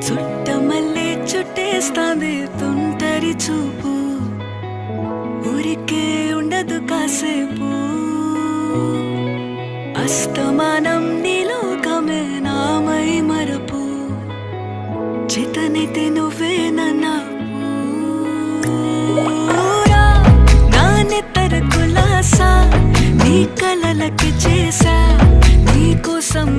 చుట్టమల్లే చుట్టేస్తాంది తుంటరి చూపు, ఊరికే ఉండదు కాసేపు. అస్తమానం నీలోకమే నామై మరపు, చేతనైతే నువ్వే నన్నా నా నెత్తర కులాసా నీ కలలకి చేసా, నీ కోసం